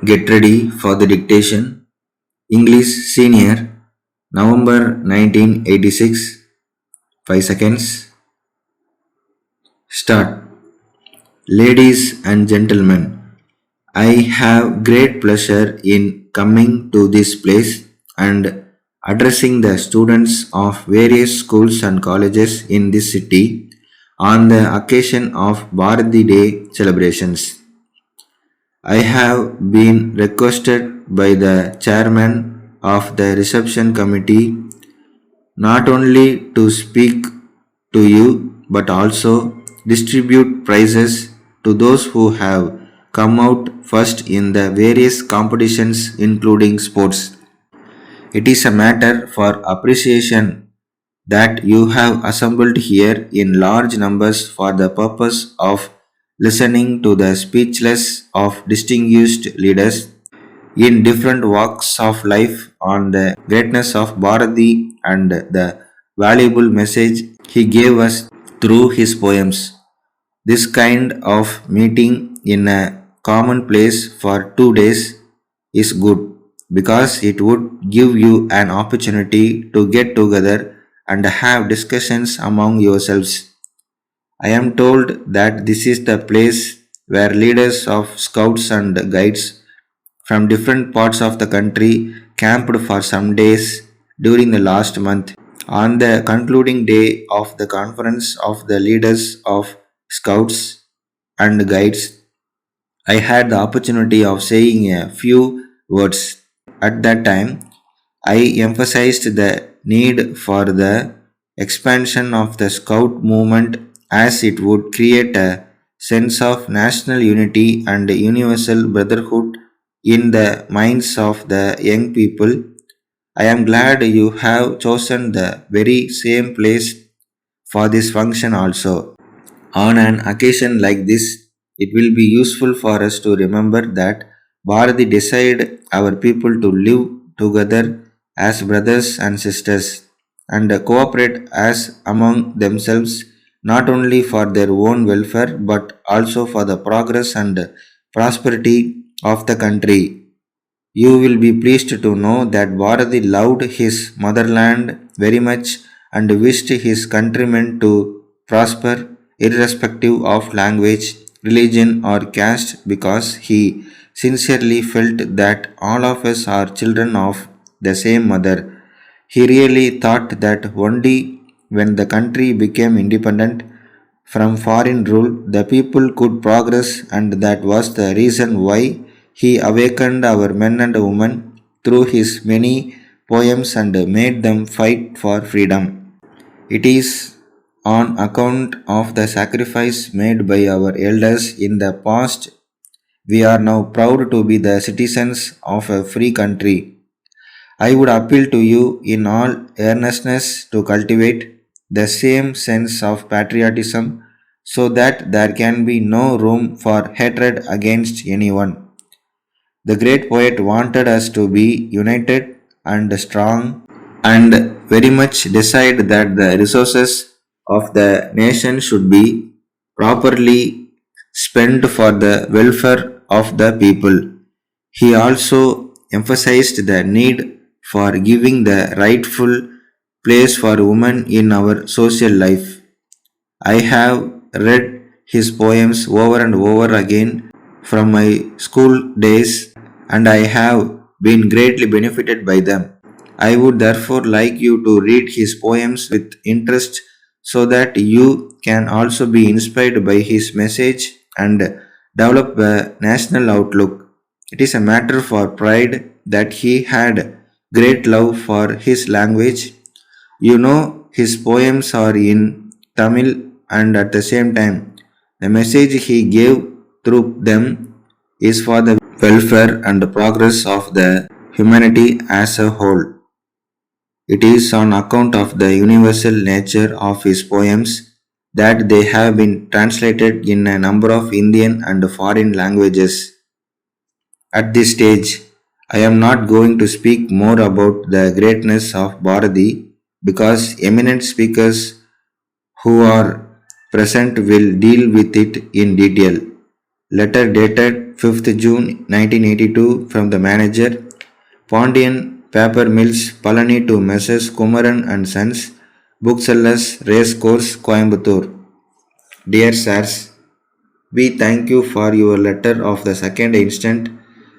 Get ready for the dictation. English Senior, November 1986. 5 seconds. Start. Ladies and gentlemen, I have great pleasure in coming to this place and addressing the students of various schools and colleges in this city on the occasion of Bharati Day celebrations. I have been requested by the chairman of the reception committee not only to speak to you but also distribute prizes to those who have come out first in the various competitions including sports. It is a matter for appreciation that you have assembled here in large numbers for the purpose of listening to the speechless of distinguished leaders in different walks of life on the greatness of Bharati and the valuable message he gave us through his poems. This kind of meeting in a common place for 2 days is good because it would give you an opportunity to get together and have discussions among yourselves. I am told that this is the place where leaders of scouts and guides from different parts of the country camped for some days during the last month. On the concluding day of the conference of the leaders of scouts and guides, I had the opportunity of saying a few words. At that time, I emphasized the need for the expansion of the scout movement as it would create a sense of national unity and universal brotherhood in the minds of the young people. I am glad you have chosen the very same place for this function also. On an occasion like this, it will be useful for us to remember that Bharati decided our people to live together as brothers and sisters and cooperate as among themselves not only for their own welfare but also for the progress and prosperity of the country. You will be pleased to know that Bharati loved his motherland very much and wished his countrymen to prosper irrespective of language, religion, or caste because he sincerely felt that all of us are children of the same mother. He really thought that only when the country became independent from foreign rule, the people could progress, and that was the reason why he awakened our men and women through his many poems and made them fight for freedom. It is on account of the sacrifice made by our elders in the past we are now proud to be the citizens of a free country. I would appeal to you in all earnestness to cultivate the same sense of patriotism so that there can be no room for hatred against anyone. The great poet wanted us to be united and strong and very much decide that the resources of the nation should be properly spent for the welfare of the people. He also emphasized the need for giving the rightful place for women in our social life. I have read his poems over and over again from my school days and I have been greatly benefited by them. I would therefore like you to read his poems with interest so that you can also be inspired by his message and develop a national outlook. It is a matter for pride that he had great love for his language. You know, his poems are in Tamil, and at the same time, the message he gave through them is for the welfare and progress of the humanity as a whole. It is on account of the universal nature of his poems that they have been translated in a number of Indian and foreign languages. At this stage, I am not going to speak more about the greatness of Bharati because eminent speakers who are present will deal with it in detail. Letter dated 5th June 1982 from the manager, Pondian Paper Mills, Palani to Messrs. Kumaran and Sons, Booksellers, Racecourse, Coimbatore. Dear Sirs, we thank you for your letter of the 2nd instant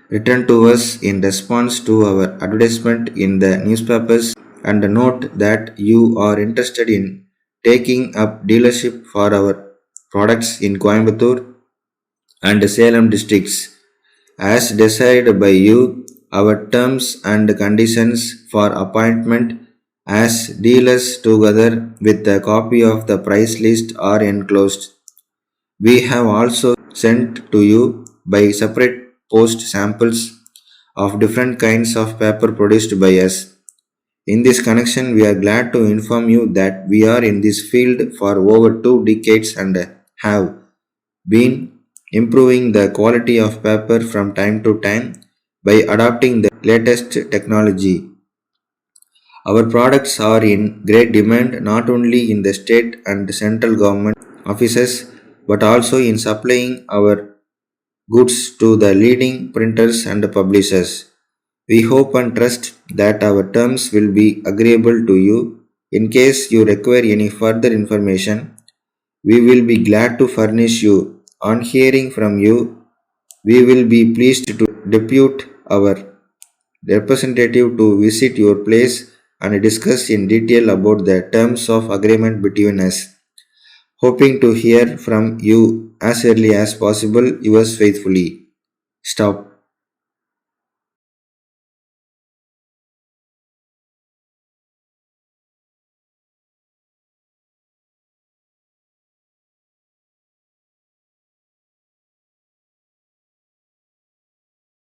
written to us in response to our advertisement in the newspapers and note that you are interested in taking up dealership for our products in Coimbatore and Salem districts. As decided by you, our terms and conditions for appointment as dealers together with a copy of the price list are enclosed. We have also sent to you by separate post samples of different kinds of paper produced by us. In this connection, we are glad to inform you that we are in this field for over 2 decades and have been improving the quality of paper from time to time by adopting the latest technology. Our products are in great demand not only in the state and central government offices but also in supplying our goods to the leading printers and publishers. We hope and trust that our terms will be agreeable to you. In case you require any further information, we will be glad to furnish you. On hearing from you, we will be pleased to depute our representative to visit your place and discuss in detail about the terms of agreement between us. Hoping to hear from you as early as possible, yours faithfully. Stop.